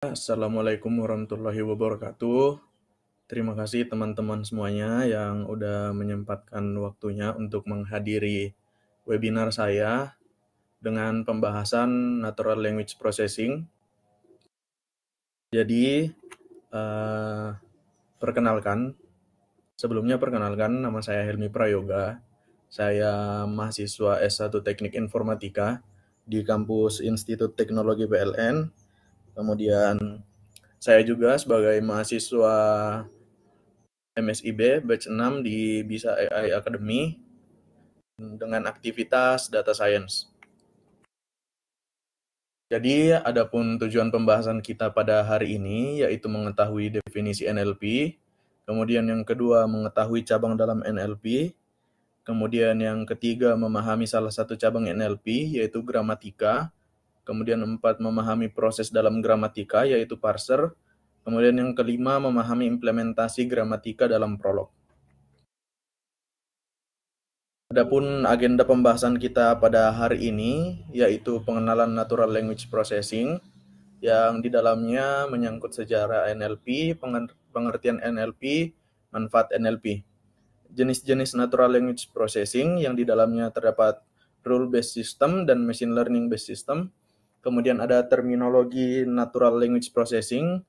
Assalamualaikum warahmatullahi wabarakatuh. Terima kasih teman-teman semuanya yang udah menyempatkan waktunya untuk menghadiri webinar saya dengan pembahasan Natural Language Processing. Jadi, eh, perkenalkan, nama saya Helmi Prayoga. Saya mahasiswa S1 Teknik Informatika di kampus Institut Teknologi PLN. Kemudian saya juga sebagai mahasiswa MSIB batch 6 di Bisa AI Academy dengan aktivitas data science. Jadi, adapun tujuan pembahasan kita pada hari ini yaitu mengetahui definisi NLP, kemudian yang kedua mengetahui cabang dalam NLP, kemudian yang ketiga memahami salah satu cabang NLP yaitu gramatika, kemudian 4 memahami proses dalam gramatika yaitu parser, kemudian yang kelima memahami implementasi gramatika dalam prolog. Adapun agenda pembahasan kita pada hari ini yaitu pengenalan Natural Language Processing yang di dalamnya menyangkut sejarah NLP, pengertian NLP, manfaat NLP. Jenis-jenis Natural Language Processing yang di dalamnya terdapat Rule-Based System dan Machine Learning-Based System. Kemudian ada terminologi Natural Language Processing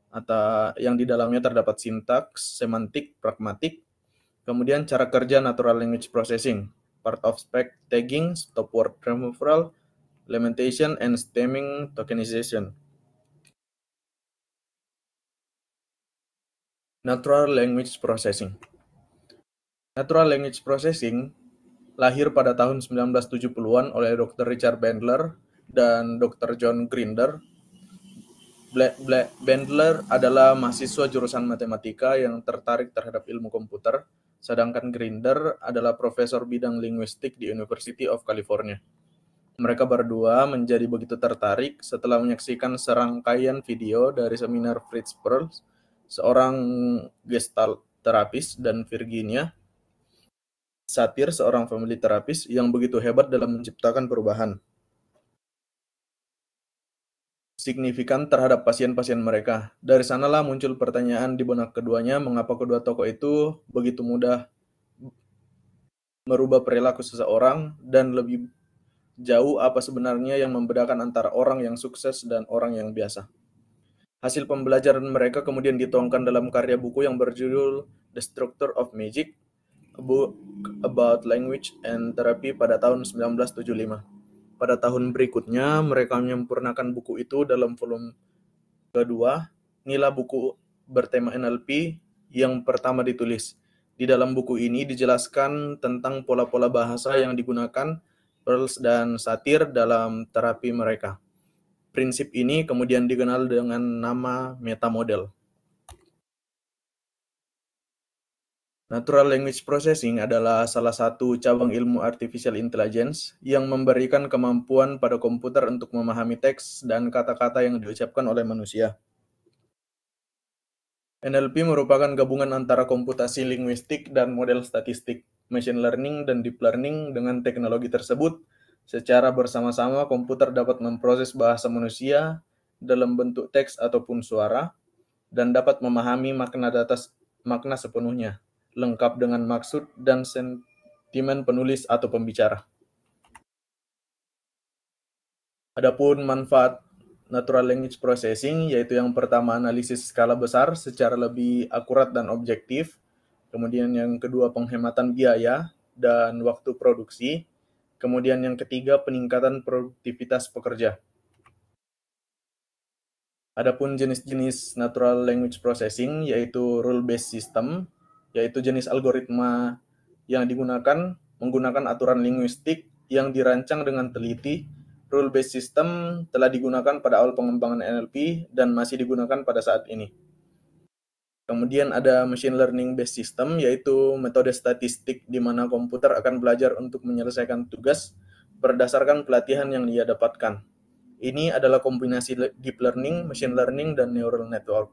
atau yang di dalamnya terdapat sintaks, semantik, pragmatik. Kemudian cara kerja Natural Language Processing, part of spec tagging, stop word removal, limitation, and stemming tokenization. Natural Language Processing. Natural Language Processing lahir pada tahun 1970-an oleh Dr. Richard Bandler dan Dr. John Grinder. Bandler adalah mahasiswa jurusan matematika yang tertarik terhadap ilmu komputer, sedangkan Grinder adalah profesor bidang linguistik di University of California. Mereka berdua menjadi begitu tertarik setelah menyaksikan serangkaian video dari seminar Fritz Perls, seorang gestalt terapis, dan Virginia Satir, seorang family terapis yang begitu hebat dalam menciptakan perubahan signifikan terhadap pasien-pasien mereka. Dari sanalah muncul pertanyaan di benak keduanya, mengapa kedua tokoh itu begitu mudah merubah perilaku seseorang, dan lebih jauh apa sebenarnya yang membedakan antara orang yang sukses dan orang yang biasa. Hasil pembelajaran mereka kemudian dituangkan dalam karya buku yang berjudul The Structure of Magic, a book about language and therapy pada tahun 1975. Pada tahun berikutnya, mereka menyempurnakan buku itu dalam volume kedua, inilah buku bertema NLP yang pertama ditulis. Di dalam buku ini dijelaskan tentang pola-pola bahasa yang digunakan Perls dan Satir dalam terapi mereka. Prinsip ini kemudian dikenal dengan nama metamodel. Natural Language Processing adalah salah satu cabang ilmu artificial intelligence yang memberikan kemampuan pada komputer untuk memahami teks dan kata-kata yang diucapkan oleh manusia. NLP merupakan gabungan antara komputasi linguistik dan model statistik, machine learning dan deep learning. Dengan teknologi tersebut, secara bersama-sama komputer dapat memproses bahasa manusia dalam bentuk teks ataupun suara dan dapat memahami makna sepenuhnya, lengkap dengan maksud dan sentimen penulis atau pembicara. Adapun manfaat Natural Language Processing, yaitu yang pertama analisis skala besar secara lebih akurat dan objektif, kemudian yang kedua penghematan biaya dan waktu produksi, kemudian yang ketiga peningkatan produktivitas pekerja. Adapun jenis-jenis Natural Language Processing yaitu Rule-Based System, yaitu jenis algoritma yang digunakan menggunakan aturan linguistik yang dirancang dengan teliti. Rule-Based System telah digunakan pada awal pengembangan NLP dan masih digunakan pada saat ini. Kemudian ada Machine Learning-Based System, yaitu metode statistik di mana komputer akan belajar untuk menyelesaikan tugas berdasarkan pelatihan yang dia dapatkan. Ini adalah kombinasi deep learning, machine learning, dan neural network.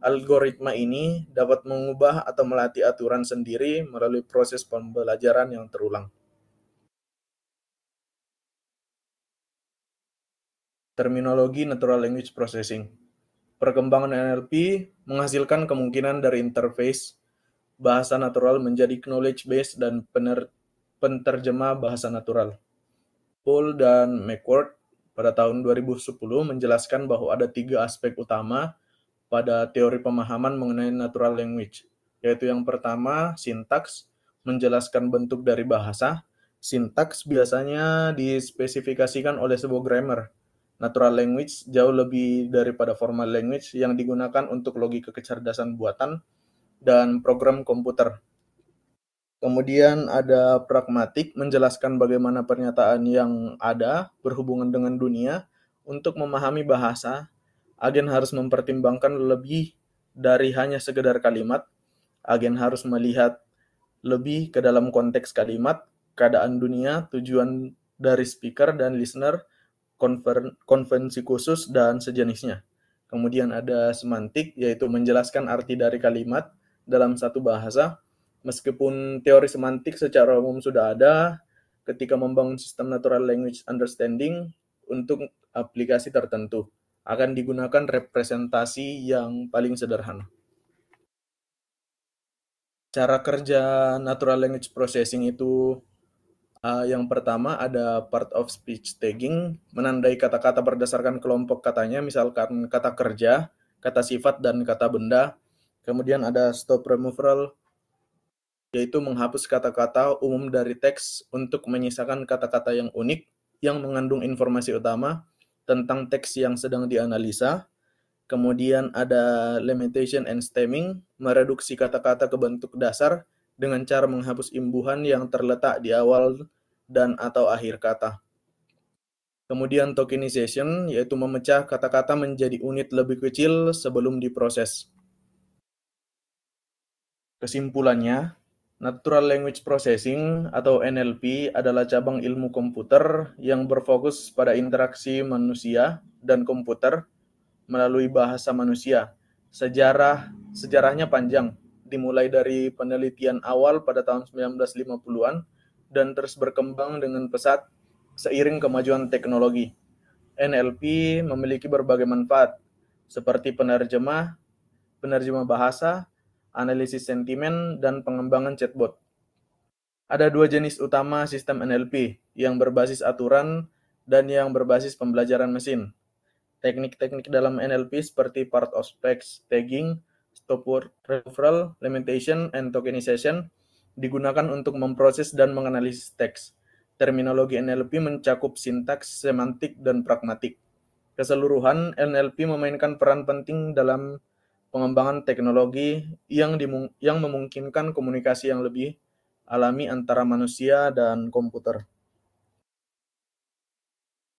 Algoritma ini dapat mengubah atau melatih aturan sendiri melalui proses pembelajaran yang terulang. Terminologi Natural Language Processing. Perkembangan NLP menghasilkan kemungkinan dari interface bahasa natural menjadi knowledge base dan penterjemah bahasa natural. Paul dan McCord pada tahun 2010 menjelaskan bahwa ada 3 aspek utama pada teori pemahaman mengenai natural language, yaitu yang pertama, sintaks, menjelaskan bentuk dari bahasa. Sintaks biasanya dispesifikasikan oleh sebuah grammar. Natural language jauh lebih daripada formal language yang digunakan untuk logika kecerdasan buatan dan program komputer. Kemudian ada pragmatik, menjelaskan bagaimana pernyataan yang ada berhubungan dengan dunia. Untuk memahami bahasa, agen harus mempertimbangkan lebih dari hanya sekedar kalimat. Agen harus melihat lebih ke dalam konteks kalimat, keadaan dunia, tujuan dari speaker dan listener, konvensi khusus, dan sejenisnya. Kemudian ada semantik, yaitu menjelaskan arti dari kalimat dalam satu bahasa. Meskipun teori semantik secara umum sudah ada, ketika membangun sistem natural language understanding untuk aplikasi tertentu, akan digunakan representasi yang paling sederhana. Cara kerja natural language processing itu yang pertama ada part of speech tagging, menandai kata-kata berdasarkan kelompok katanya, misalkan kata kerja, kata sifat, dan kata benda. Kemudian ada stop removal, yaitu menghapus kata-kata umum dari teks untuk menyisakan kata-kata yang unik yang mengandung informasi utama tentang teks yang sedang dianalisa. Kemudian ada limitation and stemming, mereduksi kata-kata ke bentuk dasar dengan cara menghapus imbuhan yang terletak di awal dan atau akhir kata. Kemudian tokenization, yaitu memecah kata-kata menjadi unit lebih kecil sebelum diproses. Kesimpulannya, Natural Language Processing atau NLP adalah cabang ilmu komputer yang berfokus pada interaksi manusia dan komputer melalui bahasa manusia. Sejarahnya panjang, dimulai dari penelitian awal pada tahun 1950-an dan terus berkembang dengan pesat seiring kemajuan teknologi. NLP memiliki berbagai manfaat, seperti penerjemah bahasa, analisis sentimen, dan pengembangan chatbot. Ada 2 jenis utama sistem NLP, yang berbasis aturan dan yang berbasis pembelajaran mesin. Teknik-teknik dalam NLP seperti part of speech tagging, stop word removal, limitation, and tokenization digunakan untuk memproses dan menganalisis teks. Terminologi NLP mencakup sintaks, semantik, dan pragmatik. Keseluruhan, NLP memainkan peran penting dalam pengembangan teknologi yang memungkinkan komunikasi yang lebih alami antara manusia dan komputer.